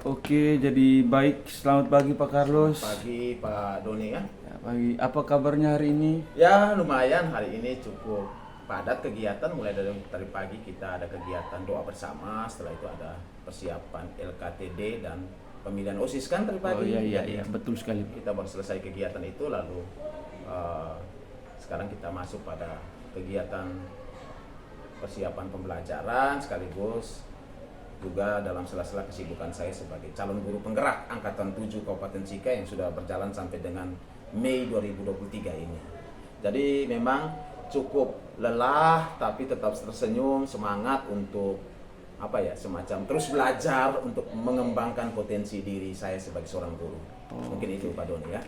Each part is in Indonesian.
Oke, jadi baik. Selamat pagi Pak Carlos. Pagi Pak Doni ya. Ya, pagi. Apa kabarnya hari ini? Ya lumayan hari ini cukup padat kegiatan, mulai dari pagi kita ada kegiatan doa bersama, setelah itu ada persiapan LKTD dan pemilihan OSIS kan tadi Oh pagi. iya iya Jadi iya, betul sekali. kita baru selesai kegiatan itu, lalu eh, sekarang kita masuk pada kegiatan persiapan pembelajaran sekaligus juga dalam sela-sela kesibukan saya sebagai calon guru penggerak Angkatan 7 Kabupaten Sika yang sudah berjalan sampai dengan Mei 2023 ini. Jadi memang cukup lelah tapi tetap tersenyum, semangat untuk semacam terus belajar untuk mengembangkan potensi diri saya sebagai seorang guru. Mungkin itu Pak Doni ya.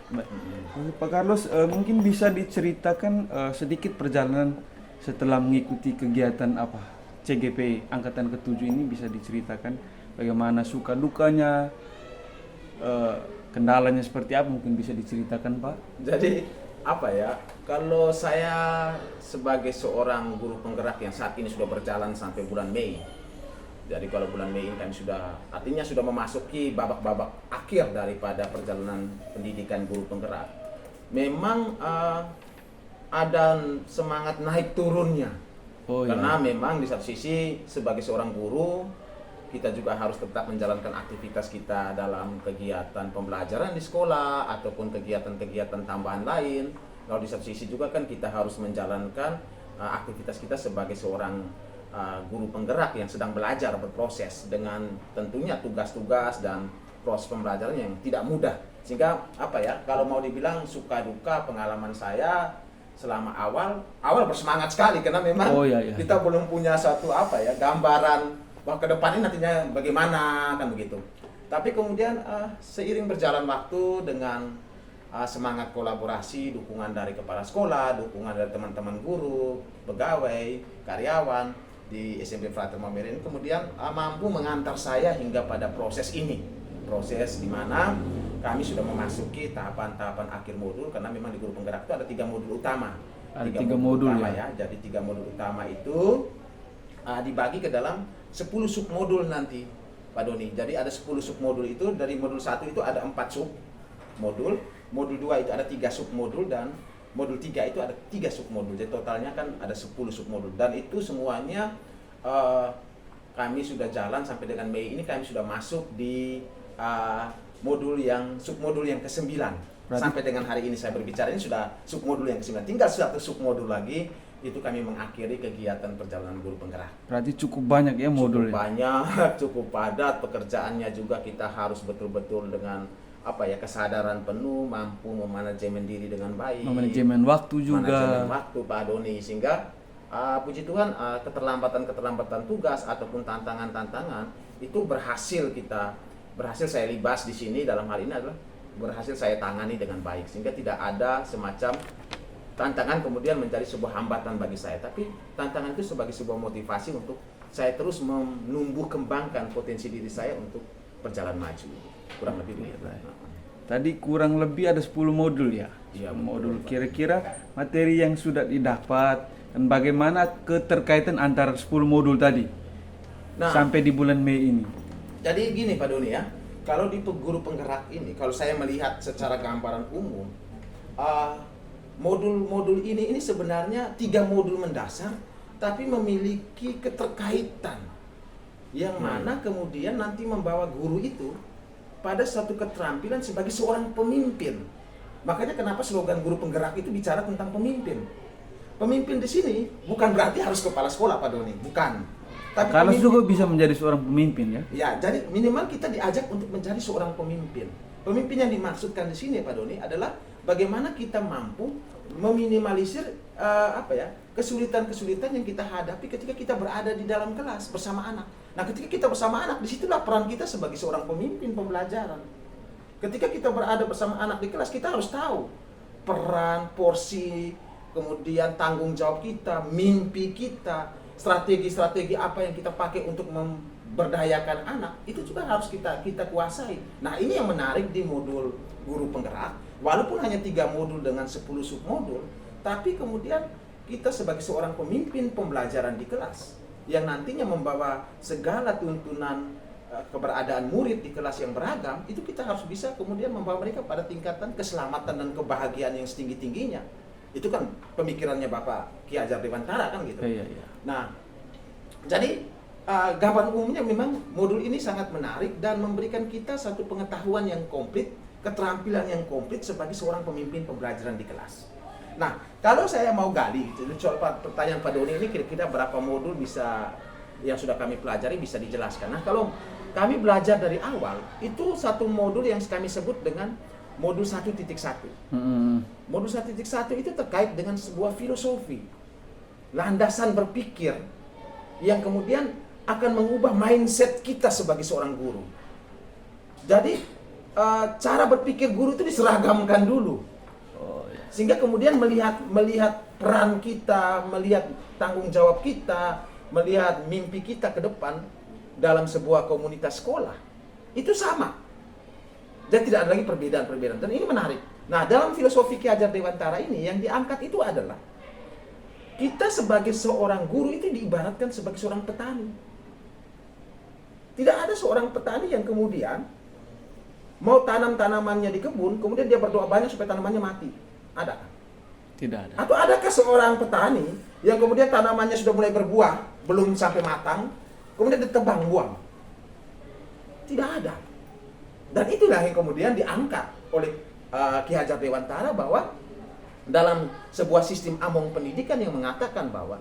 Pak Carlos, mungkin bisa diceritakan sedikit perjalanan setelah mengikuti kegiatan CGP Angkatan ke-7 ini, bisa diceritakan bagaimana suka dukanya, kendalanya seperti apa, mungkin bisa diceritakan Pak? Jadi kalau saya sebagai seorang guru penggerak yang saat ini sudah berjalan sampai bulan Mei. Jadi kalau bulan Mei ini kami artinya sudah memasuki babak-babak akhir daripada perjalanan pendidikan guru penggerak. Memang ada semangat naik turunnya. Oh, Karena iya. memang di satu sisi sebagai seorang guru kita juga harus tetap menjalankan aktivitas kita dalam kegiatan pembelajaran di sekolah ataupun kegiatan-kegiatan tambahan lain. Lalu di satu sisi juga kan kita harus menjalankan aktivitas kita sebagai seorang guru penggerak yang sedang belajar berproses dengan tentunya tugas-tugas dan proses pembelajaran yang tidak mudah. Sehingga kalau mau dibilang suka duka pengalaman saya selama awal bersemangat sekali karena memang Iya. kita belum punya satu gambaran bahwa ke depannya nantinya bagaimana kan begitu. Tapi kemudian seiring berjalan waktu dengan semangat kolaborasi, dukungan dari kepala sekolah, dukungan dari teman-teman guru, pegawai, karyawan di SMP Frater Maumere ini kemudian mampu mengantar saya hingga pada proses ini. Proses di mana kami sudah memasuki tahapan-tahapan akhir modul karena memang di guru penggerak itu ada 3 modul utama. Ada tiga modul utama ya. Jadi 3 modul utama itu dibagi ke dalam 10 submodul nanti Pak Doni. Jadi ada 10 submodul itu, dari modul 1 itu ada 4 submodul, modul 2 itu ada 3 submodul dan modul 3 itu ada 3 submodul. Jadi totalnya kan ada 10 submodul dan itu semuanya kami sudah jalan sampai dengan Mei ini, kami sudah masuk di submodul yang ke-9. Sampai dengan hari ini saya berbicara ini sudah submodul yang ke-9. Tinggal satu submodul lagi, itu kami mengakhiri kegiatan perjalanan guru penggerak. Berarti cukup banyak ya modulnya. Cukup banyak, cukup padat pekerjaannya juga, kita harus betul-betul dengan kesadaran penuh, mampu memanajemen diri dengan baik. Manajemen waktu juga. Manajemen waktu Pak Doni, sehingga puji Tuhan keterlambatan tugas ataupun tantangan-tantangan itu berhasil saya libas di sini. Dalam hal ini adalah berhasil saya tangani dengan baik, sehingga tidak ada semacam tantangan kemudian menjadi sebuah hambatan bagi saya, tapi tantangan itu sebagai sebuah motivasi untuk saya terus menumbuh kembangkan potensi diri saya untuk berjalan maju. Kurang lebih begitu. Tadi kurang lebih ada 10 modul ya. Iya, 10 modul. Kira-kira materi yang sudah didapat dan bagaimana keterkaitan antara 10 modul tadi sampai di bulan Mei ini. Jadi gini Pak Doni ya, kalau di guru penggerak ini, kalau saya melihat secara gambaran umum, modul-modul ini sebenarnya 3 modul mendasar, tapi memiliki keterkaitan yang mana kemudian nanti membawa guru itu pada satu keterampilan sebagai seorang pemimpin. Makanya kenapa slogan guru penggerak itu bicara tentang pemimpin. Pemimpin di sini bukan berarti harus kepala sekolah Pak Doni, bukan. Tapi Carlos juga bisa menjadi seorang pemimpin ya. Ya, jadi minimal kita diajak untuk menjadi seorang pemimpin. Pemimpin yang dimaksudkan di sini Pak Doni adalah bagaimana kita mampu meminimalisir kesulitan-kesulitan yang kita hadapi ketika kita berada di dalam kelas bersama anak. Nah, ketika kita bersama anak, disitulah peran kita sebagai seorang pemimpin pembelajaran. Ketika kita berada bersama anak di kelas, kita harus tahu peran, porsi, kemudian tanggung jawab kita, mimpi kita, strategi-strategi apa yang kita pakai untuk memberdayakan anak, itu juga harus kita kuasai. Nah, ini yang menarik di modul guru penggerak. Walaupun hanya 3 modul dengan 10 submodul, tapi kemudian kita sebagai seorang pemimpin pembelajaran di kelas yang nantinya membawa segala tuntunan keberadaan murid di kelas yang beragam, itu kita harus bisa kemudian membawa mereka pada tingkatan keselamatan dan kebahagiaan yang setinggi-tingginya. Itu kan pemikirannya Bapak Ki Hajar Dewantara kan gitu. Iya, iya. Nah, jadi gambaran umumnya memang modul ini sangat menarik dan memberikan kita satu pengetahuan yang komplit, keterampilan yang komplit sebagai seorang pemimpin pembelajaran di kelas. Nah, kalau saya mau gali, soal pertanyaan Pak Doni ini kira-kira berapa modul bisa yang sudah kami pelajari bisa dijelaskan. Nah, kalau kami belajar dari awal, itu satu modul yang kami sebut dengan modul 1.1. Modul 1.1 itu terkait dengan sebuah filosofi, landasan berpikir yang kemudian akan mengubah mindset kita sebagai seorang guru. Jadi cara berpikir guru itu diseragamkan dulu, sehingga kemudian melihat peran kita, melihat tanggung jawab kita, melihat mimpi kita ke depan dalam sebuah komunitas sekolah itu sama. Dan tidak ada lagi perbedaan-perbedaan. Dan ini menarik. Nah, dalam filosofi Ki Hajar Dewantara ini yang diangkat itu adalah kita sebagai seorang guru itu diibaratkan sebagai seorang petani. Tidak ada seorang petani yang kemudian mau tanam tanamannya di kebun, kemudian dia berdoa banyak supaya tanamannya mati. Ada? Tidak ada. Atau adakah seorang petani yang kemudian tanamannya sudah mulai berbuah, belum sampai matang, kemudian ditebang buang? Tidak ada. Dan itulah yang kemudian diangkat oleh Ki Hajar Dewantara bahwa dalam sebuah sistem among pendidikan yang mengatakan bahwa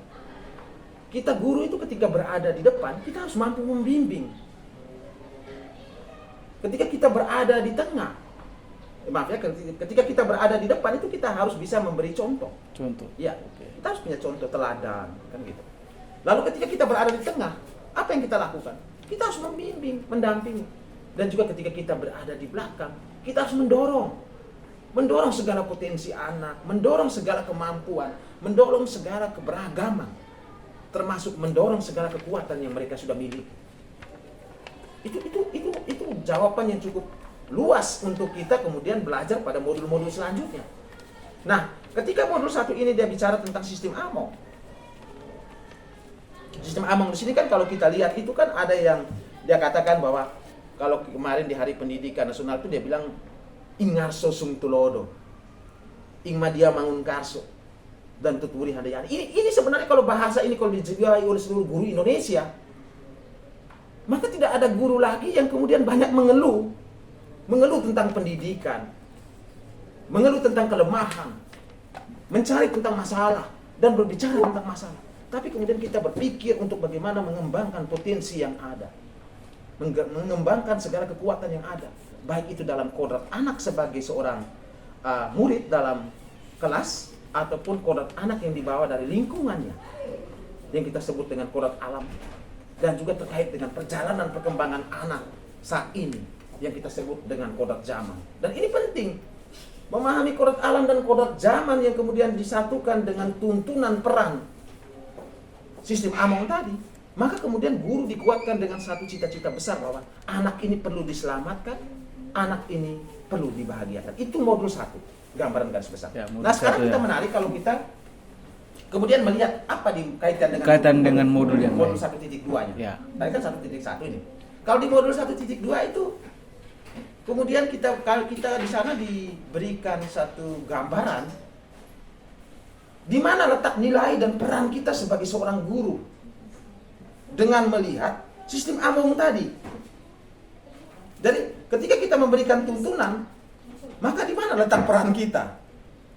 kita guru itu ketika berada di depan, kita harus mampu membimbing. Ketika kita berada di tengah, maaf ya, ketika kita berada di depan itu kita harus bisa memberi contoh. Contoh. Ya, kita harus punya contoh teladan, kan gitu. Lalu ketika kita berada di tengah, apa yang kita lakukan? Kita harus membimbing, mendampingi. Dan juga ketika kita berada di belakang, kita harus mendorong segala potensi anak, mendorong segala kemampuan, mendorong segala keberagaman, termasuk mendorong segala kekuatan yang mereka sudah miliki. Itu jawaban yang cukup luas untuk kita kemudian belajar pada modul-modul selanjutnya. Nah, ketika modul 1 ini dia bicara tentang sistem among. Sistem among di sini kan kalau kita lihat itu kan ada yang dia katakan bahwa kalau kemarin di Hari Pendidikan Nasional itu dia bilang ingarso sum tulodo, ingmadia mangun karso, dan tuturi handayani. Ini sebenarnya kalau bahasa ini kalau dijual oleh seluruh guru Indonesia, maka tidak ada guru lagi yang kemudian banyak mengeluh tentang pendidikan, mengeluh tentang kelemahan, mencari tentang masalah, dan berbicara tentang masalah. Tapi kemudian kita berpikir untuk bagaimana mengembangkan potensi yang ada, mengembangkan segala kekuatan yang ada, baik itu dalam kodrat anak sebagai seorang murid dalam kelas, ataupun kodrat anak yang dibawa dari lingkungannya, yang kita sebut dengan kodrat alam, dan juga terkait dengan perjalanan perkembangan anak saat ini, yang kita sebut dengan kodrat zaman. Dan ini penting, memahami kodrat alam dan kodrat zaman yang kemudian disatukan dengan tuntunan peran sistem among tadi. Maka kemudian guru dikuatkan dengan satu cita-cita besar bahwa anak ini perlu diselamatkan, anak ini perlu dibahagiakan. Itu modul 1, gambaran garis besar. Ya, nah sekarang kita menarik kalau kita kemudian melihat apa dikaitkan dengan modul yang modul 1.2-nya. Ya. Tadi kan 1.1 ini. Kalau di modul 1.2 itu kemudian kita di sana diberikan satu gambaran di mana letak nilai dan peran kita sebagai seorang guru dengan melihat sistem among tadi. Jadi ketika kita memberikan tuntunan, maka di mana letak peran kita?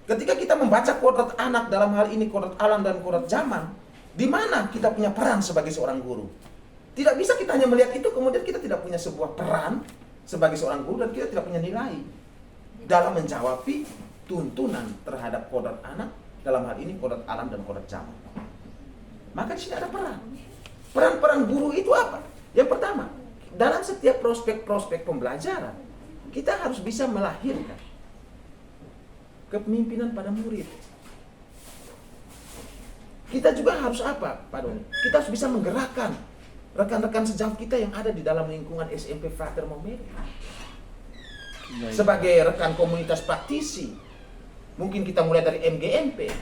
Ketika kita membaca kodrat anak, dalam hal ini kodrat alam dan kodrat zaman, di mana kita punya peran sebagai seorang guru? Tidak bisa kita hanya melihat itu kemudian kita tidak punya sebuah peran sebagai seorang guru dan kita tidak punya nilai dalam menjawab tuntunan terhadap kodrat anak, dalam hal ini kodrat alam dan kodrat zaman. Maka di sini ada peran. Peran-peran guru itu apa? Yang pertama, dalam setiap prospek-prospek pembelajaran, kita harus bisa melahirkan kepemimpinan pada murid. Kita juga harus apa, Pak Doni? Kita harus bisa menggerakkan rekan-rekan sejawat kita yang ada di dalam lingkungan SMP Frater Momere. Sebagai rekan komunitas praktisi, mungkin kita mulai dari MGMP,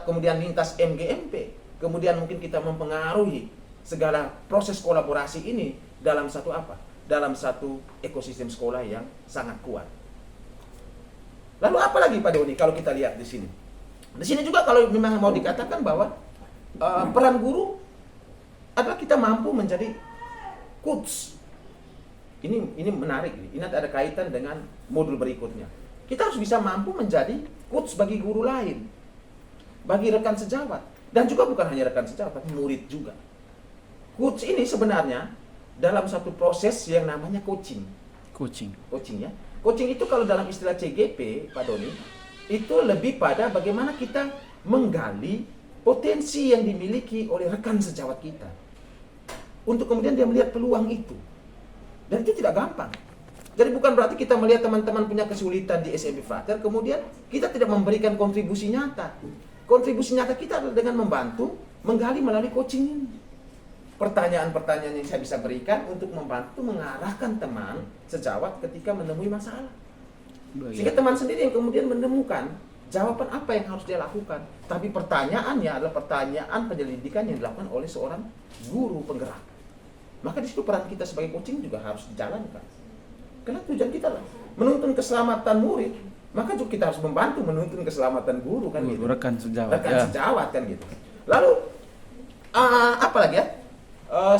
kemudian lintas MGMP, kemudian mungkin kita mempengaruhi segala proses kolaborasi ini dalam satu apa? Dalam satu ekosistem sekolah yang sangat kuat. Lalu apa lagi Pak Doni kalau kita lihat di sini? Di sini juga kalau memang mau dikatakan bahwa peran guru adalah kita mampu menjadi coach. Ini menarik, ini ada kaitan dengan modul berikutnya. Kita harus bisa mampu menjadi coach bagi guru lain, bagi rekan sejawat, dan juga bukan hanya rekan sejawat, tapi murid juga. Coach ini sebenarnya dalam satu proses yang namanya coaching. Coaching. Coaching ya. Coaching itu kalau dalam istilah CGP, Pak Doni, itu lebih pada bagaimana kita menggali potensi yang dimiliki oleh rekan sejawat kita, untuk kemudian dia melihat peluang itu. Dan itu tidak gampang. Jadi bukan berarti kita melihat teman-teman punya kesulitan di SMP Frater, kemudian kita tidak memberikan kontribusi nyata. Kontribusi nyata kita adalah dengan membantu, menggali melalui coaching ini. Pertanyaan-pertanyaan yang saya bisa berikan untuk membantu mengarahkan teman sejawat ketika menemui masalah. Sehingga teman sendiri yang kemudian menemukan jawaban apa yang harus dia lakukan. Tapi pertanyaannya adalah pertanyaan penyelidikan yang dilakukan oleh seorang guru penggerak. Maka di situ peran kita sebagai coaching juga harus dijalankan. Karena tujuan kita lah menuntun keselamatan murid, maka juga kita harus membantu menuntun keselamatan guru kan gitu. Rekan sejawat. Rekan sejawat kan gitu. Lalu apa lagi ya?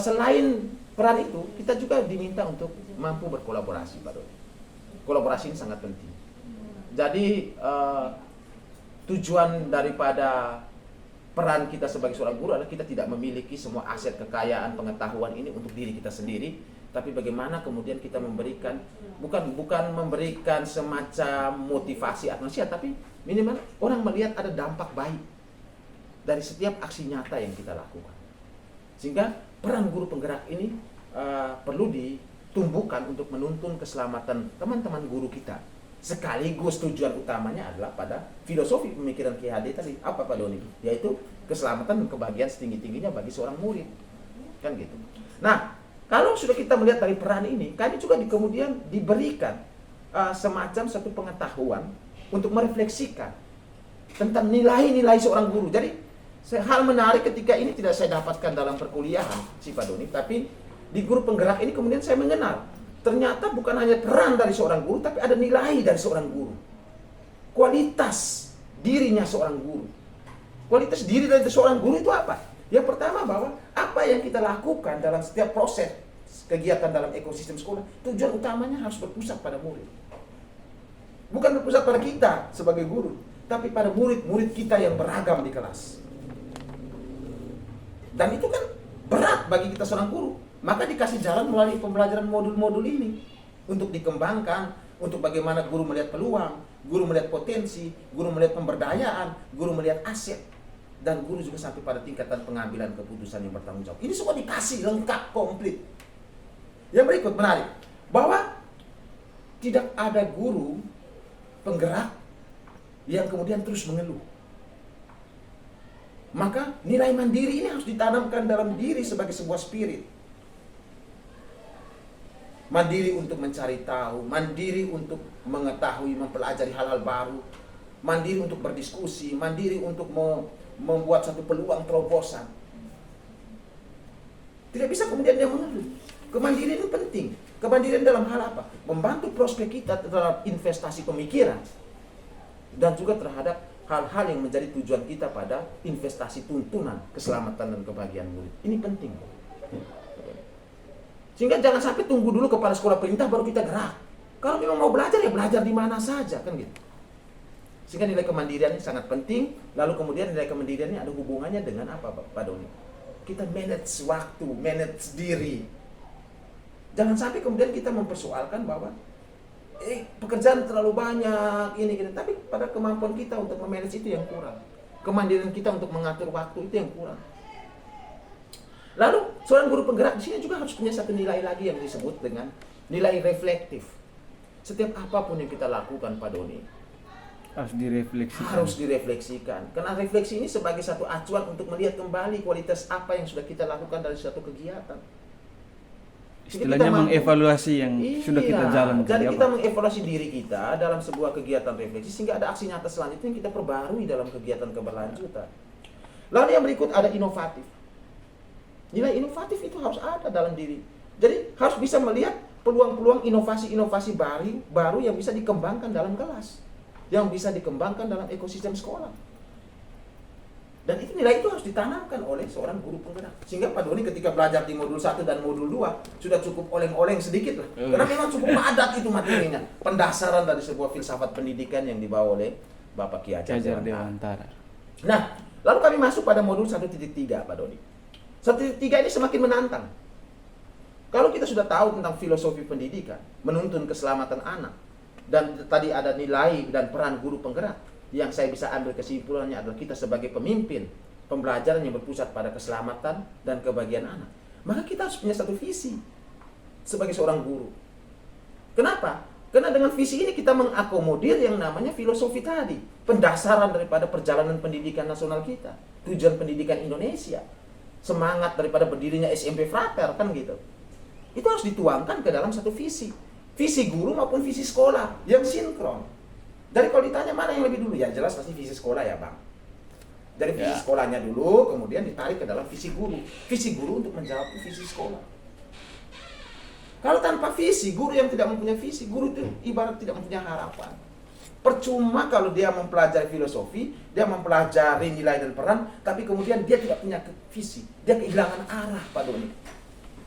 Selain peran itu, kita juga diminta untuk mampu berkolaborasi, Pak Doni. Kolaborasi ini sangat penting. Jadi tujuan daripada peran kita sebagai seorang guru adalah kita tidak memiliki semua aset kekayaan pengetahuan ini untuk diri kita sendiri, tapi bagaimana kemudian kita memberikan bukan memberikan semacam motivasi atau nasihat, tapi minimal orang melihat ada dampak baik dari setiap aksi nyata yang kita lakukan. Sehingga peran guru penggerak ini perlu ditumbuhkan untuk menuntun keselamatan teman-teman guru kita. Sekaligus tujuan utamanya adalah pada filosofi pemikiran Ki Hadi tadi, apa Pak Doni? Yaitu keselamatan dan kebahagiaan setinggi-tingginya bagi seorang murid. Kan gitu. Nah, kalau sudah kita melihat dari peran ini, kami juga kemudian diberikan semacam satu pengetahuan untuk merefleksikan tentang nilai-nilai seorang guru. Jadi, hal menarik ketika ini tidak saya dapatkan dalam perkuliahan, si Pak Doni, tapi di guru penggerak ini kemudian saya mengenal. Ternyata bukan hanya peran dari seorang guru, tapi ada nilai dari seorang guru. Kualitas dirinya seorang guru. Kualitas diri dari seorang guru itu apa? Yang pertama bahwa apa yang kita lakukan dalam setiap proses kegiatan dalam ekosistem sekolah, tujuan utamanya harus berpusat pada murid. Bukan berpusat pada kita sebagai guru, tapi pada murid-murid kita yang beragam di kelas. Dan itu kan berat bagi kita seorang guru. Maka dikasih jalan melalui pembelajaran modul-modul ini untuk dikembangkan, untuk bagaimana guru melihat peluang, guru melihat potensi, guru melihat pemberdayaan, guru melihat aset, dan guru juga sampai pada tingkatan pengambilan keputusan yang bertanggung jawab. Ini semua dikasih lengkap, komplit. Yang berikut menarik, bahwa tidak ada guru penggerak yang kemudian terus mengeluh. Maka nilai mandiri ini harus ditanamkan dalam diri sebagai sebuah spirit. Mandiri untuk mencari tahu, mandiri untuk mengetahui, mempelajari hal-hal baru, mandiri untuk berdiskusi, mandiri untuk membuat satu peluang terobosan. Tidak bisa kemudian dia mengeluh. Kemandirian itu penting. Kemandirian dalam hal apa? Membantu prospek kita terhadap investasi pemikiran dan juga terhadap hal-hal yang menjadi tujuan kita pada investasi tuntunan keselamatan dan kebahagiaan murid. Ini penting. Sehingga jangan sampai tunggu dulu kepala sekolah perintah baru kita gerak. Kalau memang mau belajar ya belajar di mana saja kan gitu. Sehingga nilai kemandirian ini sangat penting. Lalu kemudian nilai kemandirian ini ada hubungannya dengan apa Pak Doni? Kita manage waktu, manage diri. Jangan sampai kemudian kita mempersoalkan bahwa pekerjaan terlalu banyak ini. Tapi pada kemampuan kita untuk memanage itu yang kurang. Kemandirian kita untuk mengatur waktu itu yang kurang. Lalu seorang guru penggerak di sini juga harus punya satu nilai lagi yang disebut dengan nilai reflektif. Setiap apapun yang kita lakukan, Pak Doni, harus direfleksikan. Karena refleksi ini sebagai satu acuan untuk melihat kembali kualitas apa yang sudah kita lakukan dari suatu kegiatan. Istilahnya mengevaluasi yang sudah kita jalankan. Jadi kita mengevaluasi diri kita dalam sebuah kegiatan refleksi sehingga ada aksi nyata selanjutnya yang kita perbarui dalam kegiatan keberlanjutan. Lalu yang berikut ada inovatif. Nilai inovatif itu harus ada dalam diri Jadi harus bisa melihat peluang-peluang inovasi-inovasi baru yang bisa dikembangkan dalam kelas, yang bisa dikembangkan dalam ekosistem sekolah. Dan itu nilai itu harus ditanamkan oleh seorang guru penggerak. Sehingga Pak Doni ketika belajar di modul 1 dan modul 2 sudah cukup oleng-oleng sedikit lah. Karena memang cukup padat itu materinya. Pendasaran dari sebuah filsafat pendidikan yang dibawa oleh Bapak Ki Hajar Dewantara. Nah, lalu kami masuk pada modul 1.3 Pak Doni. 1.3 ini semakin menantang. Kalau kita sudah tahu tentang filosofi pendidikan, menuntun keselamatan anak, dan tadi ada nilai dan peran guru penggerak, yang saya bisa ambil kesimpulannya adalah kita sebagai pemimpin pembelajaran yang berpusat pada keselamatan dan kebahagiaan anak, maka kita harus punya satu visi sebagai seorang guru. Kenapa? Karena dengan visi ini kita mengakomodir yang namanya filosofi tadi, pendasaran daripada perjalanan pendidikan nasional kita, tujuan pendidikan Indonesia, semangat daripada berdirinya SMP Frater, kan gitu. Itu harus dituangkan ke dalam satu visi guru maupun visi sekolah yang sinkron. Dari kalau ditanya mana yang lebih dulu, ya jelas pasti visi sekolah ya Bang. Dari visi sekolahnya dulu, kemudian ditarik ke dalam visi guru untuk menjawab visi sekolah. Kalau tanpa visi, guru yang tidak mempunyai visi, guru itu ibarat tidak mempunyai harapan. Percuma kalau dia mempelajari filosofi, dia mempelajari nilai dan peran, tapi kemudian dia tidak punya visi, dia kehilangan arah Pak Doni.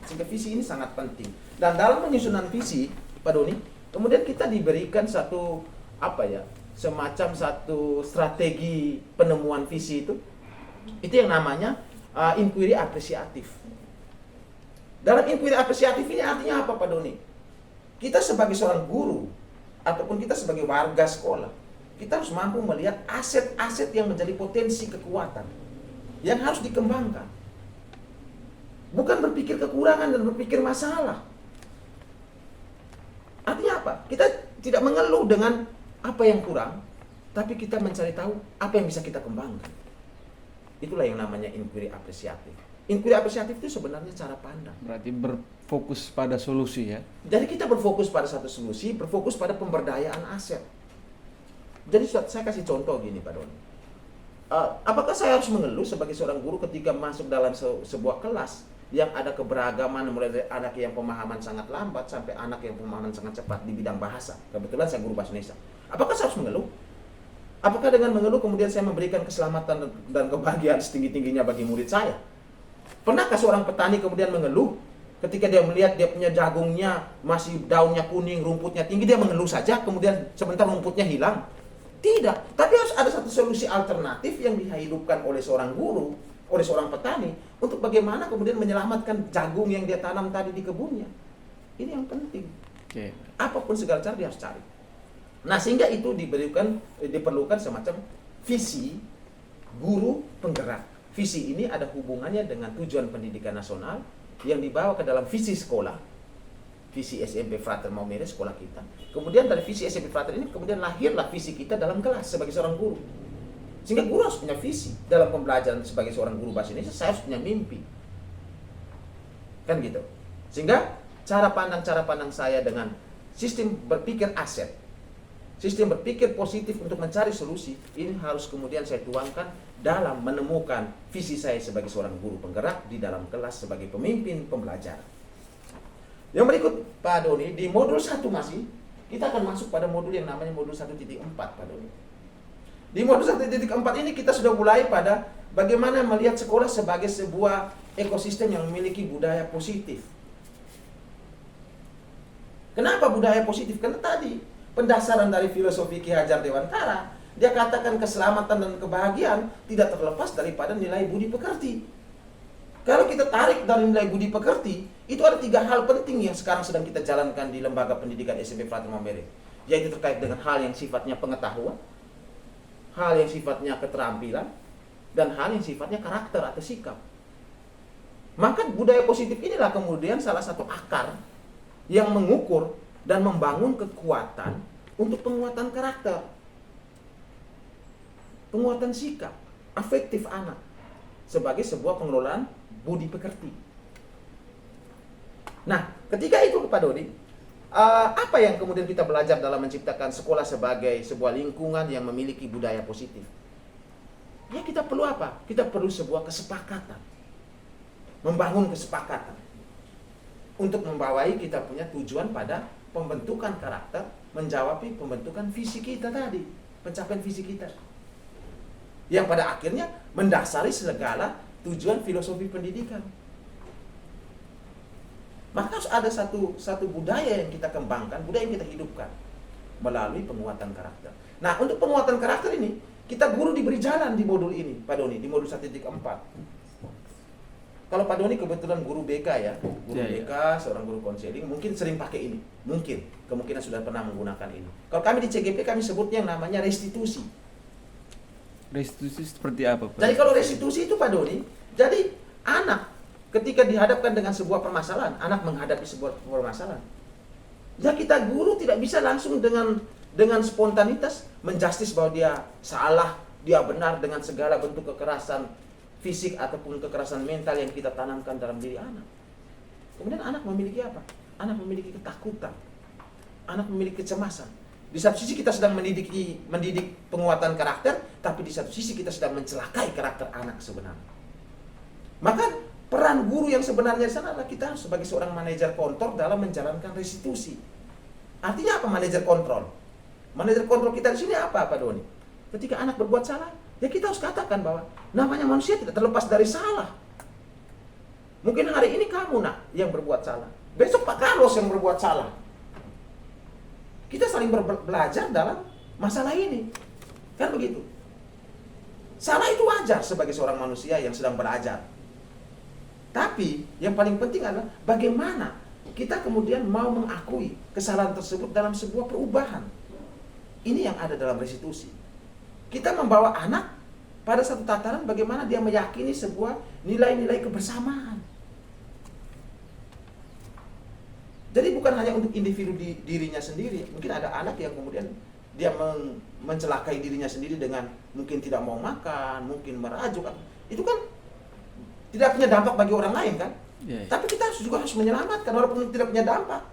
Sehingga visi ini sangat penting. Dan dalam penyusunan visi, Pak Doni, kemudian kita diberikan satu semacam satu strategi penemuan visi itu yang namanya inquiry apresiatif. Dalam inquiry apresiatif ini artinya apa Pak Doni? Kita sebagai seorang guru ataupun kita sebagai warga sekolah, kita harus mampu melihat aset-aset yang menjadi potensi kekuatan yang harus dikembangkan. Bukan berpikir kekurangan dan berpikir masalah. Artinya apa? Kita tidak mengeluh dengan apa yang kurang, tapi kita mencari tahu apa yang bisa kita kembangkan. Itulah yang namanya inquiry apresiatif. Inquiry apresiatif itu sebenarnya cara pandang. Berarti berfokus pada solusi ya? Jadi kita berfokus pada satu solusi, berfokus pada pemberdayaan aset. Jadi saya kasih contoh gini Pak Doni. Apakah saya harus mengeluh sebagai seorang guru ketika masuk dalam sebuah kelas yang ada keberagaman, mulai dari anak yang pemahaman sangat lambat sampai anak yang pemahaman sangat cepat di bidang bahasa. Kebetulan saya guru bahasa Indonesia. Apakah saya harus mengeluh? Apakah dengan mengeluh kemudian saya memberikan keselamatan dan kebahagiaan setinggi-tingginya bagi murid saya? Pernahkah seorang petani kemudian mengeluh ketika dia melihat dia punya jagungnya masih daunnya kuning, rumputnya tinggi, dia mengeluh saja, kemudian sebentar rumputnya hilang? Tidak, tapi harus ada satu solusi alternatif yang dihidupkan oleh seorang guru, oleh seorang petani, untuk bagaimana kemudian menyelamatkan jagung yang dia tanam tadi di kebunnya. Ini yang penting. Apapun segala cara dia harus cari. Nah, sehingga itu diperlukan semacam visi guru penggerak. Visi ini ada hubungannya dengan tujuan pendidikan nasional yang dibawa ke dalam visi sekolah. Visi SMP Frater Maumere sekolah kita. Kemudian dari visi SMP Frater ini kemudian lahirlah visi kita dalam kelas sebagai seorang guru. Sehingga guru harus punya visi dalam pembelajaran sebagai seorang guru bahasa Indonesia. Saya harus punya mimpi, kan gitu. Sehingga cara pandang saya dengan sistem berpikir aset, sistem berpikir positif untuk mencari solusi, ini harus kemudian saya tuangkan dalam menemukan visi saya sebagai seorang guru penggerak di dalam kelas sebagai pemimpin pembelajaran. Yang berikut Pak Doni, di modul 1 masih kita akan masuk pada modul yang namanya modul 1.4 Pak Doni. Di modul 1.4 ini kita sudah mulai pada bagaimana melihat sekolah sebagai sebuah ekosistem yang memiliki budaya positif. Kenapa budaya positif? Karena tadi pendasaran dari filosofi Ki Hajar Dewantara, dia katakan keselamatan dan kebahagiaan tidak terlepas daripada nilai budi pekerti. Kalau kita tarik dari nilai budi pekerti, itu ada 3 hal penting yang sekarang sedang kita jalankan di lembaga pendidikan SMP Frater Maumere, yaitu terkait dengan hal yang sifatnya pengetahuan, hal yang sifatnya keterampilan, dan hal yang sifatnya karakter atau sikap. Maka budaya positif inilah kemudian salah satu akar yang mengukur dan membangun kekuatan untuk penguatan karakter, penguatan sikap, afektif anak sebagai sebuah pengelolaan budi pekerti. Nah, ketika itu Pak Dodi, apa yang kemudian kita belajar dalam menciptakan sekolah sebagai sebuah lingkungan yang memiliki budaya positif? Ya, kita perlu apa? Kita perlu sebuah kesepakatan, membangun kesepakatan. untuk membawai kita punya tujuan pada pembentukan karakter, menjawab pembentukan visi kita tadi, pencapaian visi kita. Yang pada akhirnya mendasari segala tujuan filosofi pendidikan. Maka harus ada satu budaya yang kita kembangkan, budaya yang kita hidupkan melalui penguatan karakter. Nah, untuk penguatan karakter ini, kita guru diberi jalan di modul ini, Pak Doni, di modul 1.4. Kalau Pak Doni kebetulan guru BK ya, guru BK, seorang guru konseling, mungkin sering pakai ini. Mungkin, kemungkinan sudah pernah menggunakan ini. Kalau kami di CGP, kami sebutnya yang namanya restitusi. Restitusi seperti apa, Pak? Jadi kalau restitusi itu, Pak Doni, jadi anak ketika dihadapkan dengan sebuah permasalahan, anak menghadapi sebuah permasalahan, ya kita guru tidak bisa langsung dengan spontanitas menjustis bahwa dia salah, dia benar dengan segala bentuk kekerasan fisik ataupun kekerasan mental yang kita tanamkan dalam diri anak. Kemudian anak memiliki apa? Anak memiliki ketakutan. Anak memiliki kecemasan. Di satu sisi kita sedang mendidik penguatan karakter, tapi di satu sisi kita sedang mencelakai karakter anak sebenarnya. Maka peran guru yang sebenarnya di sana adalah kita sebagai seorang manajer kontrol dalam menjalankan restitusi. Artinya apa manajer kontrol? Manajer kontrol kita di sini apa, Pak Doni? Ketika anak berbuat salah, ya kita harus katakan bahwa namanya manusia tidak terlepas dari salah. Mungkin hari ini kamu yang berbuat salah. Besok Pak Carlos yang berbuat salah. Kita saling belajar dalam masalah ini. Kan begitu. Salah itu wajar sebagai seorang manusia yang sedang belajar. Tapi yang paling penting adalah bagaimana kita kemudian mau mengakui kesalahan tersebut dalam sebuah perubahan. Ini yang ada dalam restitusi. Kita membawa anak pada satu tataran bagaimana dia meyakini sebuah nilai-nilai kebersamaan. Jadi bukan hanya untuk individu dirinya sendiri. Mungkin ada anak yang kemudian dia mencelakai dirinya sendiri dengan mungkin tidak mau makan, mungkin merajuk. Itu kan tidak punya dampak bagi orang lain kan? Yeah. Tapi kita juga harus menyelamatkan walaupun tidak punya dampak.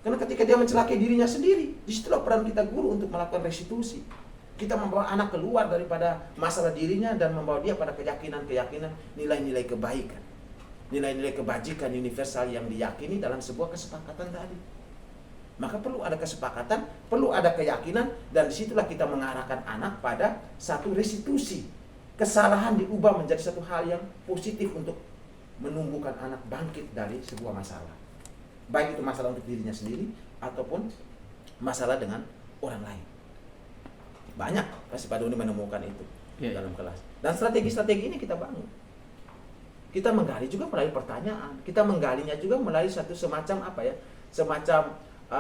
Karena ketika dia mencelakai dirinya sendiri, disitulah peran kita guru untuk melakukan restitusi. Kita membawa anak keluar daripada masalah dirinya dan membawa dia pada keyakinan-keyakinan, nilai-nilai kebaikan, nilai-nilai kebajikan universal yang diyakini dalam sebuah kesepakatan tadi. Maka perlu ada kesepakatan, perlu ada keyakinan, dan disitulah kita mengarahkan anak pada satu restitusi. Kesalahan diubah menjadi satu hal yang positif untuk menumbuhkan anak bangkit dari sebuah masalah. Baik itu masalah untuk dirinya sendiri ataupun masalah dengan orang lain. Banyak pasti Pak Doni menemukan itu dalam kelas. Dan strategi-strategi ini kita bangun. Kita menggali juga melalui pertanyaan. Kita menggalinya juga melalui satu semacam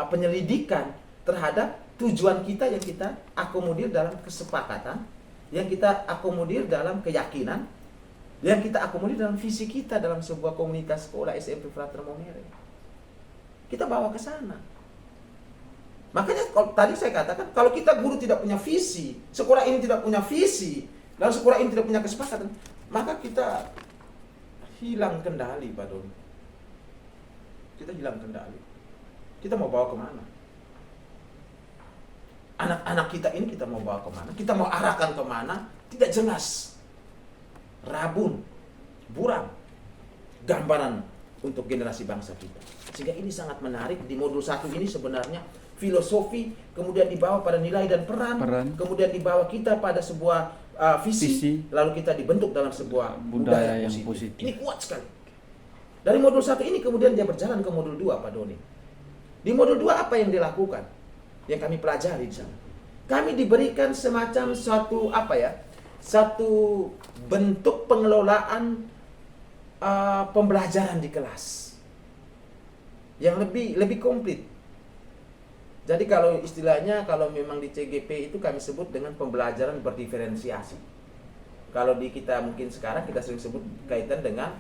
penyelidikan terhadap tujuan kita yang kita akomodir dalam kesepakatan, yang kita akomodir dalam keyakinan, yang kita akomodir dalam visi kita dalam sebuah komunitas sekolah SMP Frater Monere. Kita bawa ke sana. Makanya kalau tadi saya katakan, kalau kita guru tidak punya visi, sekolah ini tidak punya visi, lalu sekolah ini tidak punya kesepakatan, maka kita hilang kendali, Pak Doni. Kita hilang kendali. Kita mau bawa kemana? Anak-anak kita ini kita mau bawa kemana? Kita mau arahkan kemana? Tidak jelas. Rabun, buram, gambaran untuk generasi bangsa kita. Sehingga ini sangat menarik. Di modul 1 ini sebenarnya filosofi, kemudian dibawa pada nilai dan peran. Kemudian dibawa kita pada sebuah visi, lalu kita dibentuk dalam sebuah budaya yang positif. Ini kuat sekali. Dari modul 1 ini kemudian dia berjalan ke modul 2, Pak Doni. Di modul 2 apa yang dilakukan? Yang kami pelajari di sana. Kami diberikan semacam satu bentuk pengelolaan pembelajaran di kelas yang lebih komplit. Jadi kalau istilahnya, kalau memang di CGP itu kami sebut dengan pembelajaran berdiferensiasi. Kalau di kita mungkin sekarang kita sering sebut kaitan dengan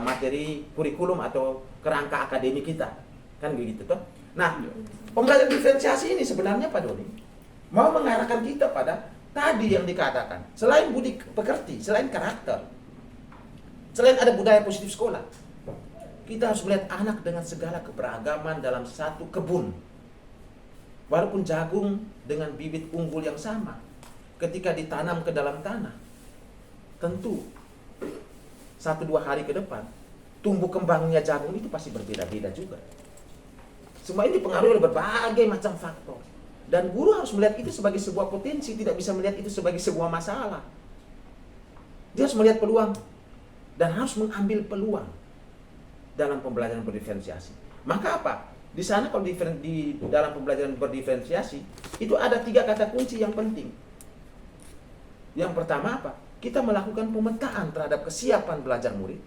materi kurikulum atau kerangka akademik kita, kan begitu toh. Nah, pembelajaran diferensiasi ini sebenarnya Pak Doni mau mengarahkan kita pada tadi yang dikatakan, selain budi pekerti, selain karakter, selain ada budaya positif sekolah, kita harus melihat anak dengan segala keberagaman dalam satu kebun. Walaupun jagung dengan bibit unggul yang sama, ketika ditanam ke dalam tanah, tentu 1-2 hari ke depan tumbuh kembangnya jagung itu pasti berbeda-beda juga. Semua ini dipengaruhi oleh berbagai macam faktor. Dan guru harus melihat itu sebagai sebuah potensi, tidak bisa melihat itu sebagai sebuah masalah. Dia harus melihat peluang dan harus mengambil peluang dalam pembelajaran berdiferensiasi. Maka apa? Di sana kalau di dalam pembelajaran berdiferensiasi itu ada 3 kata kunci yang penting. Yang pertama apa? Kita melakukan pemetaan terhadap kesiapan belajar murid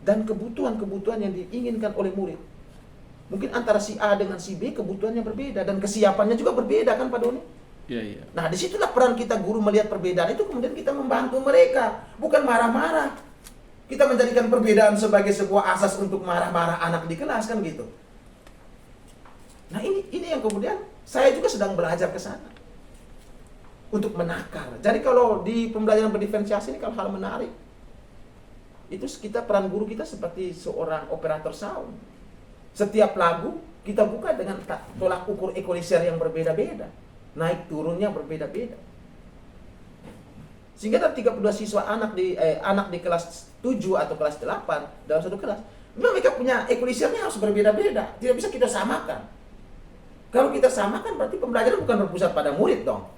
dan kebutuhan-kebutuhan yang diinginkan oleh murid. Mungkin antara si A dengan si B kebutuhannya berbeda dan kesiapannya juga berbeda kan Pak Doni? Iya. Nah disitulah peran kita guru melihat perbedaan itu, kemudian kita membantu mereka, bukan marah-marah. Kita menjadikan perbedaan sebagai sebuah asas untuk marah-marah anak di kelas kan gitu. Nah ini yang kemudian saya juga sedang belajar ke sana untuk menakar. Jadi kalau di pembelajaran berdiferensiasi ini kalau hal menarik, itu kita peran guru kita seperti seorang operator sound. Setiap lagu kita buka dengan tolak ukur equalizer yang berbeda-beda, naik turunnya berbeda-beda. Sehingga dari 32 siswa anak di kelas 7 atau kelas 8 dalam satu kelas, memang mereka punya equalizernya harus berbeda-beda, tidak bisa kita samakan. Kalau kita samakan berarti pembelajaran bukan berpusat pada murid dong,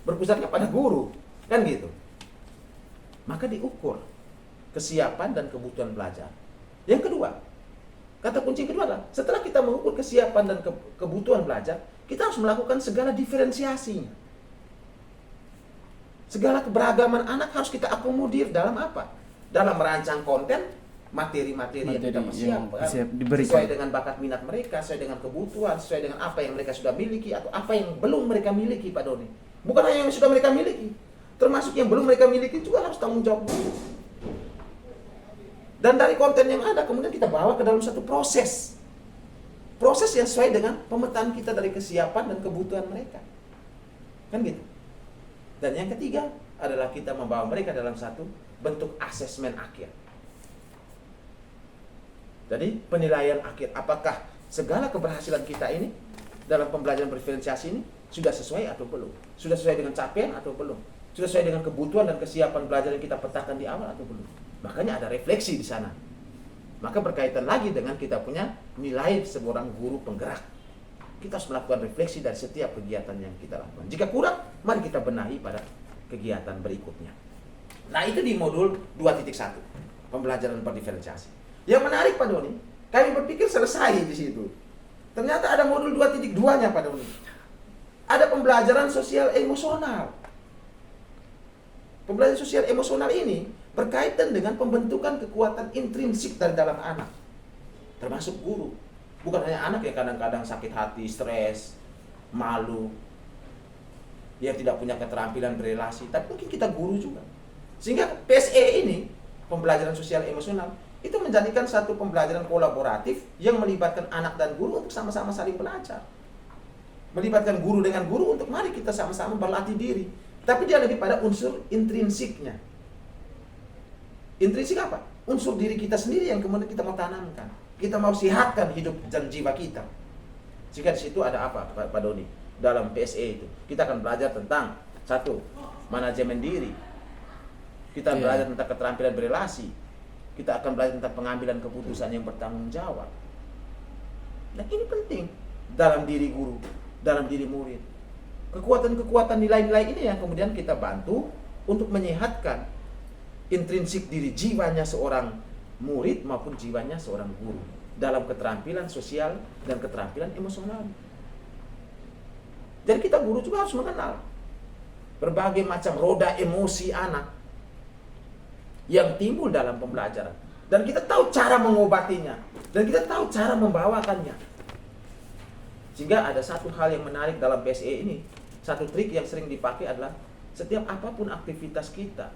berpusatnya pada guru, kan gitu. Maka diukur kesiapan dan kebutuhan belajar. Yang kedua, kata kunci kedua adalah setelah kita mengukur kesiapan dan kebutuhan belajar, kita harus melakukan segala diferensiasinya. Segala keberagaman anak harus kita akomodir dalam apa? Dalam merancang konten, materi-materi yang kita persiapkan sesuai dengan bakat minat mereka, sesuai dengan kebutuhan, sesuai dengan apa yang mereka sudah miliki atau apa yang belum mereka miliki Pak Doni. Bukan hanya yang sudah mereka miliki, termasuk yang belum mereka miliki juga harus tanggung jawab. Dan dari konten yang ada kemudian kita bawa ke dalam satu proses yang sesuai dengan pemetaan kita dari kesiapan dan kebutuhan mereka, kan gitu. Dan yang ketiga adalah kita membawa mereka dalam satu bentuk asesmen akhir. Jadi penilaian akhir, apakah segala keberhasilan kita ini dalam pembelajaran berdiferensiasi ini sudah sesuai atau belum, sudah sesuai dengan capaian atau belum, sudah sesuai dengan kebutuhan dan kesiapan belajar yang kita petakan di awal atau belum. Makanya ada refleksi di sana. Maka berkaitan lagi dengan kita punya nilai seorang guru penggerak. Kita harus melakukan refleksi dari setiap kegiatan yang kita lakukan. Jika kurang, mari kita benahi pada kegiatan berikutnya. Nah itu di modul 2.1, pembelajaran berdiferensiasi. Yang menarik Pak Doni, kami berpikir selesai di situ. Ternyata ada modul 2.2-nya Pak Doni. Ada pembelajaran sosial emosional. Pembelajaran sosial emosional ini berkaitan dengan pembentukan kekuatan intrinsik dari dalam anak, termasuk guru. Bukan hanya anak yang kadang-kadang sakit hati, stres, malu, dia tidak punya keterampilan berelasi, tapi mungkin kita guru juga. Sehingga PSE ini, pembelajaran sosial emosional, itu menjadikan satu pembelajaran kolaboratif yang melibatkan anak dan guru untuk sama-sama saling belajar. Melibatkan guru dengan guru untuk mari kita sama-sama berlatih diri. Tapi dia lebih pada unsur intrinsiknya. Intrinsik apa? Unsur diri kita sendiri yang kemudian kita mau tanamkan. Kita mau sihatkan hidup dan jiwa kita. Jika di situ ada apa Pak Doni? Dalam PSE itu kita akan belajar tentang satu, manajemen diri. Kita belajar tentang keterampilan berelasi. Kita akan belajar tentang pengambilan keputusan yang bertanggung jawab. Nah ini penting dalam diri guru, dalam diri murid. Kekuatan-kekuatan nilai-nilai ini yang kemudian kita bantu untuk menyehatkan intrinsik diri jiwanya seorang murid maupun jiwanya seorang guru dalam keterampilan sosial dan keterampilan emosional. Jadi kita guru juga harus mengenal berbagai macam roda emosi anak yang timbul dalam pembelajaran, dan kita tahu cara mengobatinya dan kita tahu cara membawakannya. Sehingga ada satu hal yang menarik dalam PSE ini, satu trik yang sering dipakai adalah setiap apapun aktivitas kita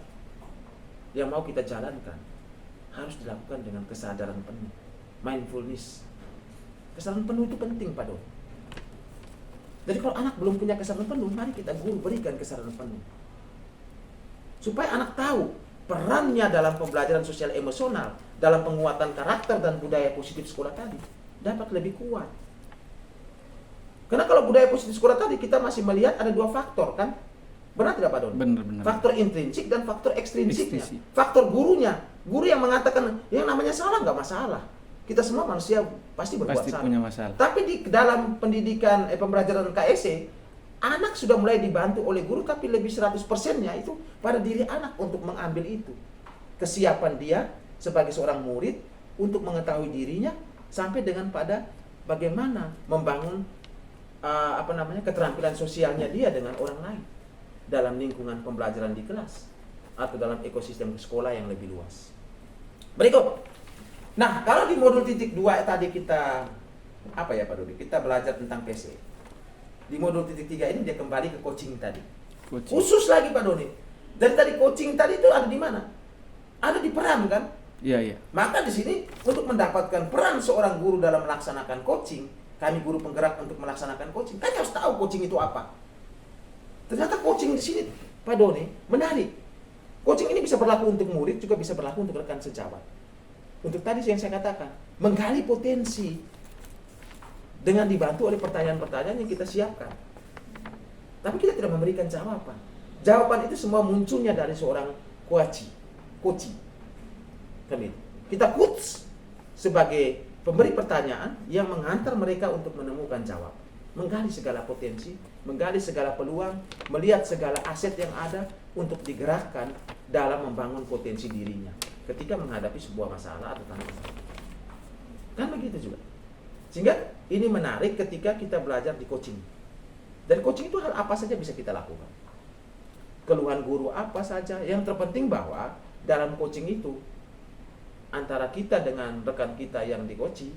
yang mau kita jalankan harus dilakukan dengan kesadaran penuh, mindfulness. Kesadaran penuh itu penting Pak Doni. Jadi kalau anak belum punya kesadaran penuh, mari kita guru berikan kesadaran penuh, supaya anak tahu perannya dalam pembelajaran sosial emosional, dalam penguatan karakter dan budaya positif sekolah tadi dapat lebih kuat. Karena kalau budaya positif sekolah tadi kita masih melihat ada dua faktor kan? Benar tidak Pak Don? Benar. Faktor intrinsik dan faktor ekstrinsiknya. Faktor gurunya Guru yang mengatakan yang namanya salah nggak masalah. Kita semua manusia pasti berbuat Pasti salah. punya masalah. Tapi di dalam pendidikan pembelajaran KSE, anak sudah mulai dibantu oleh guru, tapi lebih 100%-nya itu pada diri anak untuk mengambil itu. Kesiapan dia sebagai seorang murid untuk mengetahui dirinya sampai dengan pada bagaimana membangun keterampilan sosialnya dia dengan orang lain dalam lingkungan pembelajaran di kelas atau dalam ekosistem sekolah yang lebih luas. Berikut. Nah, kalau di modul titik 2 tadi kita Pak Dodi? Kita belajar tentang PC. Di modul titik 3 ini dia kembali ke coaching tadi. Coaching. Khusus lagi Pak Dodi. Dari tadi coaching tadi itu ada di mana? Ada di peran kan? Iya. Maka di sini untuk mendapatkan peran seorang guru dalam melaksanakan coaching, kami guru penggerak untuk melaksanakan coaching, kami harus tahu coaching itu apa. Ternyata coaching di sini, Pak Doni, menarik. Coaching ini bisa berlaku untuk murid, juga bisa berlaku untuk rekan sejawat. Untuk tadi yang saya katakan, menggali potensi dengan dibantu oleh pertanyaan-pertanyaan yang kita siapkan. Tapi kita tidak memberikan jawaban. Jawaban itu semua munculnya dari seorang coach. Kita coach sebagai pemberi pertanyaan yang mengantar mereka untuk menemukan jawab, menggali segala potensi, menggali segala peluang, melihat segala aset yang ada untuk digerakkan dalam membangun potensi dirinya ketika menghadapi sebuah masalah atau tantangan. Kan begitu juga. Sehingga ini menarik ketika kita belajar di coaching. Dan coaching itu hal apa saja bisa kita lakukan. Keluhan guru apa saja, yang terpenting bahwa dalam coaching itu antara kita dengan rekan kita yang di coaching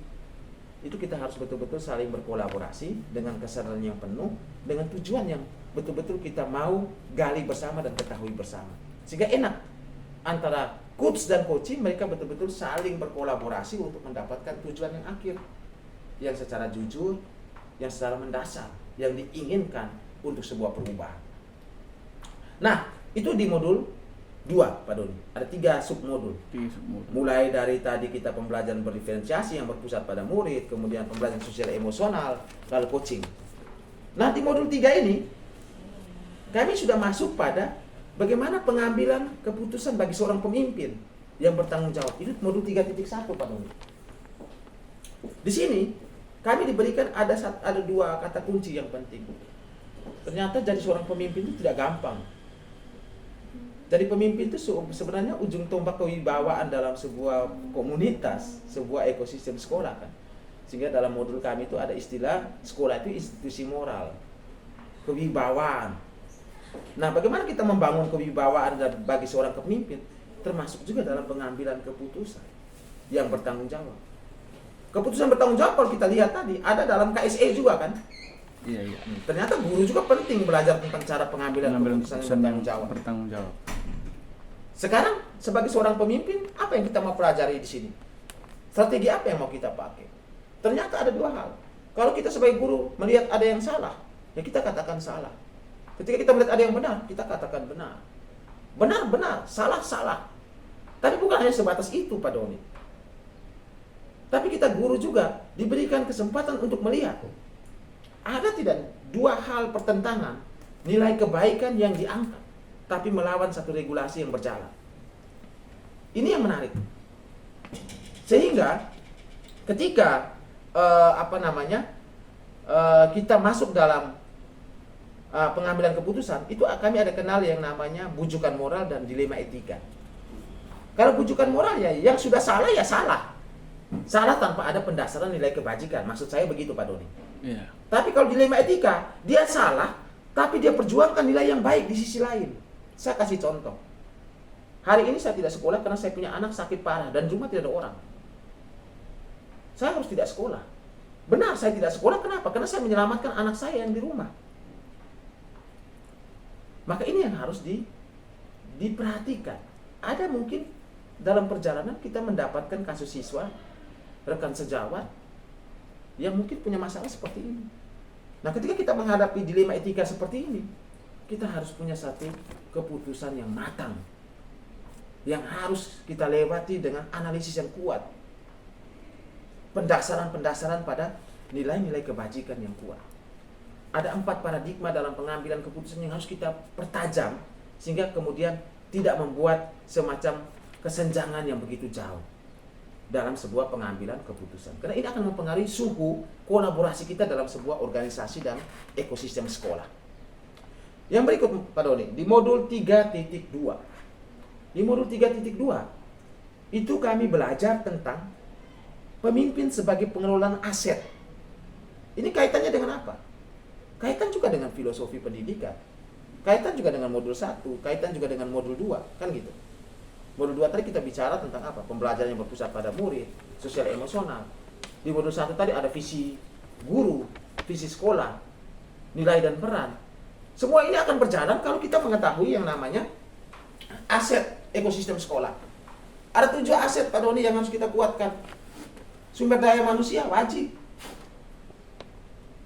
itu kita harus betul-betul saling berkolaborasi dengan kesadaran yang penuh, dengan tujuan yang betul-betul kita mau gali bersama dan ketahui bersama. Sehingga enak antara coach dan coaching, mereka betul-betul saling berkolaborasi untuk mendapatkan tujuan yang akhir, yang secara jujur, yang secara mendasar, yang diinginkan untuk sebuah perubahan. Nah, itu di modul 2, Pak Doni. Ada 3 submodul. Mulai dari tadi kita pembelajaran berdiferensiasi yang berpusat pada murid, kemudian pembelajaran sosial emosional, lalu coaching. Nah, di modul 3 ini kami sudah masuk pada bagaimana pengambilan keputusan bagi seorang pemimpin yang bertanggung jawab. Itu modul 3.1, Pak Doni. Di sini kami diberikan ada 2 kata kunci yang penting. Ternyata jadi seorang pemimpin itu tidak gampang. Jadi pemimpin itu sebenarnya ujung tombak kewibawaan dalam sebuah komunitas, sebuah ekosistem sekolah kan. Sehingga dalam modul kami itu ada istilah sekolah itu institusi moral, kewibawaan. Nah, bagaimana kita membangun kewibawaan bagi seorang pemimpin, termasuk juga dalam pengambilan keputusan yang bertanggung jawab. Keputusan bertanggung jawab kalau kita lihat tadi ada dalam KSE juga kan. Iya. Ternyata guru juga penting belajar tentang cara pengambilan keputusan yang bertanggung jawab. Sekarang sebagai seorang pemimpin, apa yang kita mau pelajari di sini? Strategi apa yang mau kita pakai? Ternyata ada 2 hal. Kalau kita sebagai guru melihat ada yang salah, ya kita katakan salah. Ketika kita melihat ada yang benar, kita katakan benar. Benar, salah. Tapi bukan hanya sebatas itu, Pak Doni. Tapi kita guru juga diberikan kesempatan untuk melihat ada tidak 2 hal pertentangan nilai kebaikan yang diangkat, tapi melawan satu regulasi yang berjalan. Ini yang menarik. Sehingga ketika kita masuk dalam pengambilan keputusan, itu kami ada kenal yang namanya bujukan moral dan dilema etika. Kalau bujukan moral ya yang sudah salah ya salah. Salah tanpa ada pendasaran nilai kebajikan. Maksud saya begitu, Pak Doni. Iya. Tapi kalau dilema etika, dia salah tapi dia perjuangkan nilai yang baik di sisi lain. Saya kasih contoh. Hari ini saya tidak sekolah karena saya punya anak sakit parah dan di rumah tidak ada orang. Saya harus tidak sekolah. Benar, saya tidak sekolah. Kenapa? Karena saya menyelamatkan anak saya yang di rumah. Maka ini yang harus diperhatikan. Ada mungkin dalam perjalanan kita mendapatkan kasus siswa, rekan sejawat yang mungkin punya masalah seperti ini. Nah, ketika kita menghadapi dilema etika seperti ini, kita harus punya satu keputusan yang matang, yang harus kita lewati dengan analisis yang kuat, pendasaran-pendasaran pada nilai-nilai kebajikan yang kuat. Ada 4 paradigma dalam pengambilan keputusan yang harus kita pertajam, sehingga kemudian tidak membuat semacam kesenjangan yang begitu jauh dalam sebuah pengambilan keputusan. Karena ini akan mempengaruhi suhu kolaborasi kita dalam sebuah organisasi dan ekosistem sekolah. Yang berikut Pak Doni, di modul 3.2. Di modul 3.2 itu kami belajar tentang pemimpin sebagai pengelolaan aset. Ini kaitannya dengan apa? Kaitan juga dengan filosofi pendidikan. Kaitan juga dengan modul 1, kaitan juga dengan modul 2, kan gitu. Modul 2 tadi kita bicara tentang apa? Pembelajaran yang berpusat pada murid, sosial emosional. Di modul 1 tadi ada visi guru, visi sekolah, nilai dan peran. Semua ini akan berjalan kalau kita mengetahui yang namanya aset ekosistem sekolah. Ada 7 aset Pak Doni yang harus kita kuatkan. Sumber daya manusia wajib.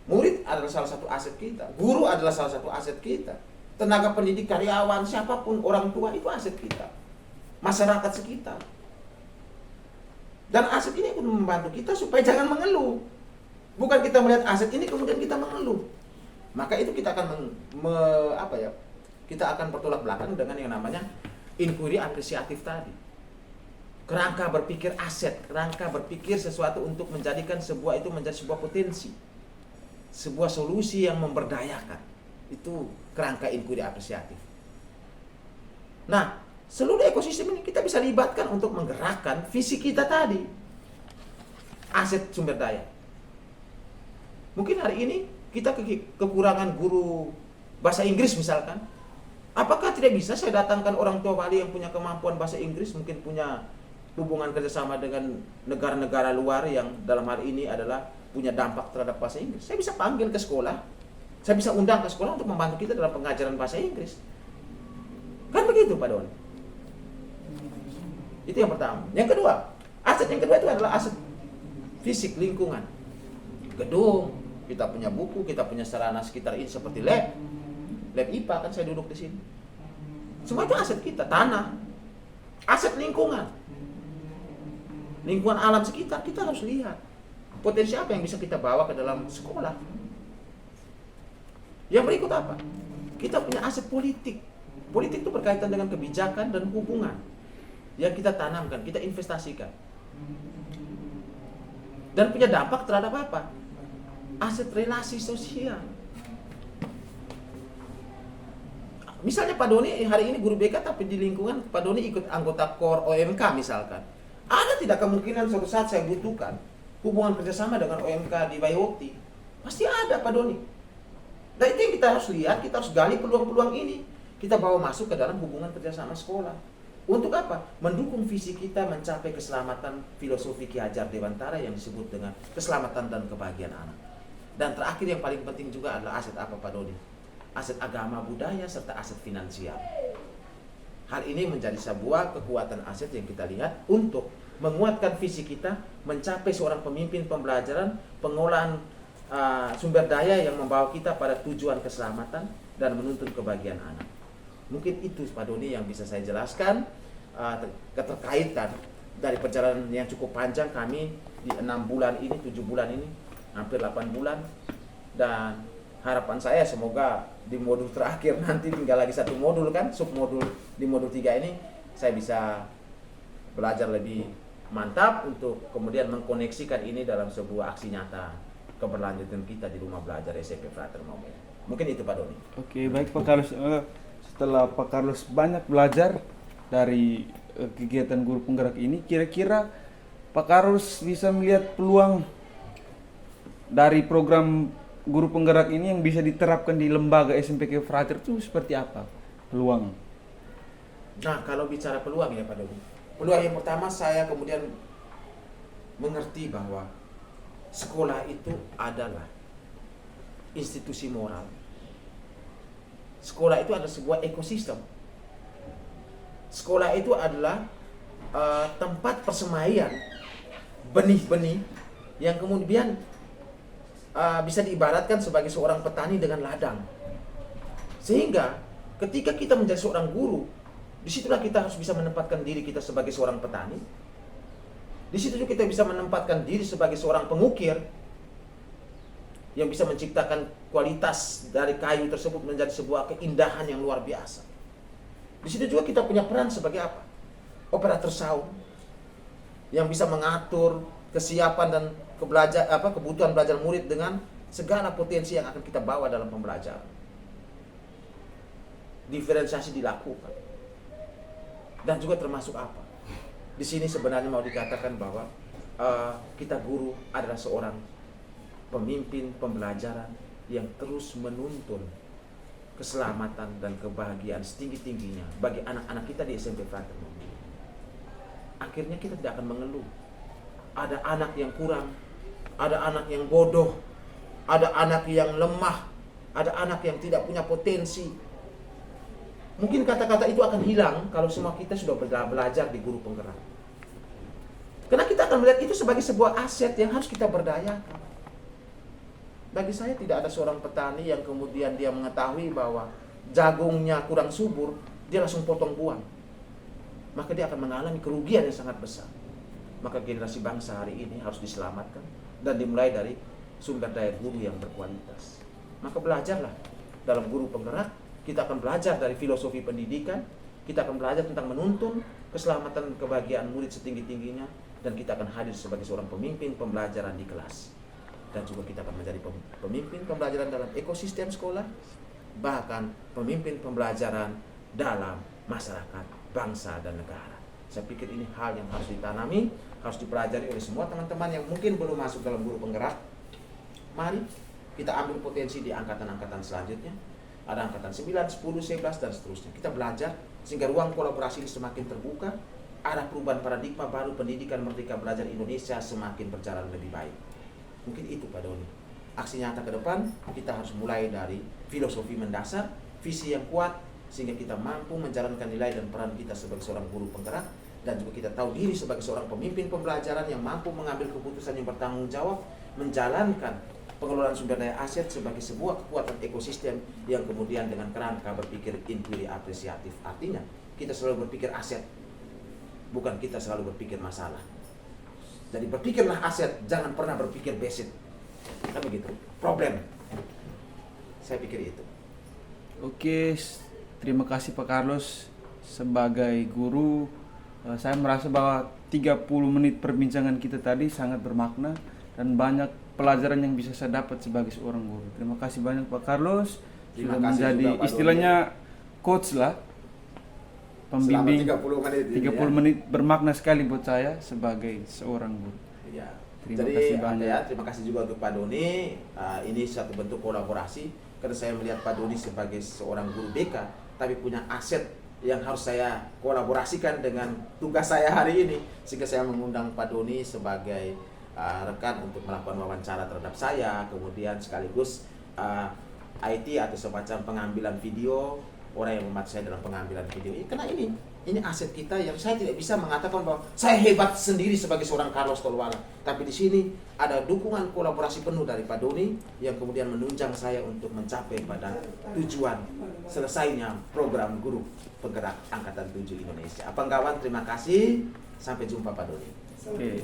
Murid adalah salah satu aset kita. Guru adalah salah satu aset kita. Tenaga pendidik, karyawan, siapapun, orang tua itu aset kita. Masyarakat sekitar. Dan aset ini pun membantu kita supaya jangan mengeluh. Bukan kita melihat aset ini kemudian kita mengeluh. Maka itu kita akan kita akan bertolak belakang dengan yang namanya inquiry apresiatif tadi. Kerangka berpikir aset, kerangka berpikir sesuatu untuk menjadikan sebuah itu menjadi sebuah potensi, sebuah solusi yang memberdayakan. Itu kerangka inquiry apresiatif. Nah, seluruh ekosistem ini kita bisa libatkan untuk menggerakkan visi kita tadi. Aset sumber daya. Mungkin hari ini kita kekurangan guru bahasa Inggris misalkan. Apakah tidak bisa saya datangkan orang tua wali yang punya kemampuan bahasa Inggris, mungkin punya hubungan kerjasama dengan negara-negara luar yang dalam hal ini adalah punya dampak terhadap bahasa Inggris. Saya bisa panggil ke sekolah, saya bisa undang ke sekolah untuk membantu kita dalam pengajaran bahasa Inggris. Kan begitu Pak Don? Itu yang pertama. Yang kedua, aset yang kedua itu adalah aset fisik lingkungan. Gedung, kita punya buku, kita punya sarana sekitar ini seperti lab IPA kan saya duduk di sini. Semua itu aset kita, tanah, aset lingkungan. Lingkungan alam sekitar kita harus lihat potensi apa yang bisa kita bawa ke dalam sekolah. Yang berikut apa? Kita punya aset politik. Politik itu berkaitan dengan kebijakan dan hubungan yang kita tanamkan, kita investasikan. Dan punya dampak terhadap apa? Aset relasi sosial. Misalnya Pak Doni hari ini guru BK tapi di lingkungan Pak Doni ikut anggota KOR OMK misalkan. Ada tidak kemungkinan suatu saat saya butuhkan hubungan kerjasama dengan OMK di Bayokti? Pasti ada Pak Doni. Dan itu yang kita harus lihat, kita harus gali peluang-peluang ini. Kita bawa masuk ke dalam hubungan kerjasama sekolah. Untuk apa? Mendukung visi kita mencapai keselamatan filosofi Ki Hajar Dewantara yang disebut dengan keselamatan dan kebahagiaan anak. Dan terakhir yang paling penting juga adalah aset apa Pak Doni? Aset agama, budaya, serta aset finansial. Hal ini menjadi sebuah kekuatan aset yang kita lihat untuk menguatkan visi kita mencapai seorang pemimpin pembelajaran, pengolahan sumber daya yang membawa kita pada tujuan keselamatan dan menuntun kebahagiaan anak. Mungkin itu Pak Doni yang bisa saya jelaskan keterkaitan dari perjalanan yang cukup panjang kami di 6 bulan ini, 7 bulan ini, hampir 8 bulan. Dan harapan saya semoga di modul terakhir nanti tinggal lagi 1 modul kan, submodul di modul 3 ini saya bisa belajar lebih mantap untuk kemudian mengkoneksikan ini dalam sebuah aksi nyata keberlanjutan kita di rumah belajar SMP Frater Maumere. Mungkin itu Pak Doni. Oke, baik Pak Carlos. Setelah Pak Carlos banyak belajar dari kegiatan guru penggerak ini, kira-kira Pak Carlos bisa melihat peluang dari program guru penggerak ini yang bisa diterapkan di lembaga SMPK Frater itu seperti apa peluang? Nah, kalau bicara peluang ya Pak Doni. Peluang yang pertama saya kemudian mengerti bahwa sekolah itu adalah institusi moral. Sekolah itu adalah sebuah ekosistem. Sekolah itu adalah tempat persemaian benih-benih yang kemudian bisa diibaratkan sebagai seorang petani dengan ladang. Sehingga ketika kita menjadi seorang guru, disitulah kita harus bisa menempatkan diri kita sebagai seorang petani. Di situ juga kita bisa menempatkan diri sebagai seorang pengukir yang bisa menciptakan kualitas dari kayu tersebut menjadi sebuah keindahan yang luar biasa. Di situ juga kita punya peran sebagai apa? operator sound yang bisa mengatur kesiapan dan kebutuhan belajar murid dengan segala potensi yang akan kita bawa dalam pembelajaran. Diferensiasi dilakukan. Dan juga termasuk apa? Di sini sebenarnya mau dikatakan bahwa kita guru adalah seorang pemimpin pembelajaran yang terus menuntun keselamatan dan kebahagiaan setinggi-tingginya bagi anak-anak kita di SMP Fraterno. Akhirnya kita tidak akan mengeluh. Ada anak yang kurang, ada anak yang bodoh, ada anak yang lemah, ada anak yang tidak punya potensi. Mungkin kata-kata itu akan hilang kalau semua kita sudah belajar di guru penggerak. Karena kita akan melihat itu sebagai sebuah aset yang harus kita berdayakan. Bagi saya tidak ada seorang petani yang kemudian dia mengetahui bahwa jagungnya kurang subur, dia langsung potong buang. Maka dia akan mengalami kerugian yang sangat besar. Maka generasi bangsa hari ini harus diselamatkan dan dimulai dari sumber daya guru yang berkualitas. Maka belajarlah dalam guru penggerak, kita akan belajar dari filosofi pendidikan, kita akan belajar tentang menuntun keselamatan dan kebahagiaan murid setinggi-tingginya, dan kita akan hadir sebagai seorang pemimpin pembelajaran di kelas. Dan juga kita akan menjadi pemimpin pembelajaran dalam ekosistem sekolah, bahkan pemimpin pembelajaran dalam masyarakat, bangsa, dan negara. Saya pikir ini hal yang harus ditanami, harus dipelajari oleh semua teman-teman yang mungkin belum masuk dalam guru penggerak. Mari kita ambil potensi di angkatan-angkatan selanjutnya. Ada angkatan 9, 10, 11, dan seterusnya. Kita belajar sehingga ruang kolaborasi ini semakin terbuka, arah perubahan paradigma baru pendidikan Merdeka Belajar Indonesia semakin berjalan lebih baik. Mungkin itu Pak Doni. Aksi nyata ke depan, kita harus mulai dari filosofi mendasar, visi yang kuat, sehingga kita mampu menjalankan nilai dan peran kita sebagai seorang guru penggerak, dan juga kita tahu diri sebagai seorang pemimpin pembelajaran yang mampu mengambil keputusan yang bertanggung jawab, menjalankan pengelolaan sumber daya aset sebagai sebuah kekuatan ekosistem yang kemudian dengan kerangka berpikir inquiry apresiatif. Artinya, kita selalu berpikir aset, bukan kita selalu berpikir masalah. Jadi berpikirlah aset, jangan pernah berpikir besit. Kan begitu, problem. Saya pikir itu. Oke, terima kasih Pak Carlos. Sebagai guru, saya merasa bahwa 30 menit perbincangan kita tadi sangat bermakna dan banyak pelajaran yang bisa saya dapat sebagai seorang guru. Terima kasih banyak Pak Carlos. Terima Sudah kasih menjadi juga, Pak istilahnya coach lah, pembimbing. Selama 30 menit ini, 30 menit bermakna sekali buat saya sebagai seorang guru. Ya. Terima Jadi kasih banyak. ya, terima kasih juga untuk Pak Doni. Ini satu bentuk kolaborasi karena saya melihat Pak Doni sebagai seorang guru BK, tapi punya aset yang harus saya kolaborasikan dengan tugas saya hari ini, sehingga saya mengundang Pak Doni sebagai rekan untuk melakukan wawancara terhadap saya, kemudian sekaligus IT atau semacam pengambilan video, orang yang membantu saya dalam pengambilan video ini. Karena ini aset kita yang saya tidak bisa mengatakan bahwa saya hebat sendiri sebagai seorang Carlos Tolwala, tapi di sini ada dukungan kolaborasi penuh dari Pak Doni yang kemudian menunjang saya untuk mencapai pada tujuan selesainya program guru penggerak Angkatan 7 Indonesia. Abang kawan, terima kasih. Sampai jumpa Pak Doni. Oke.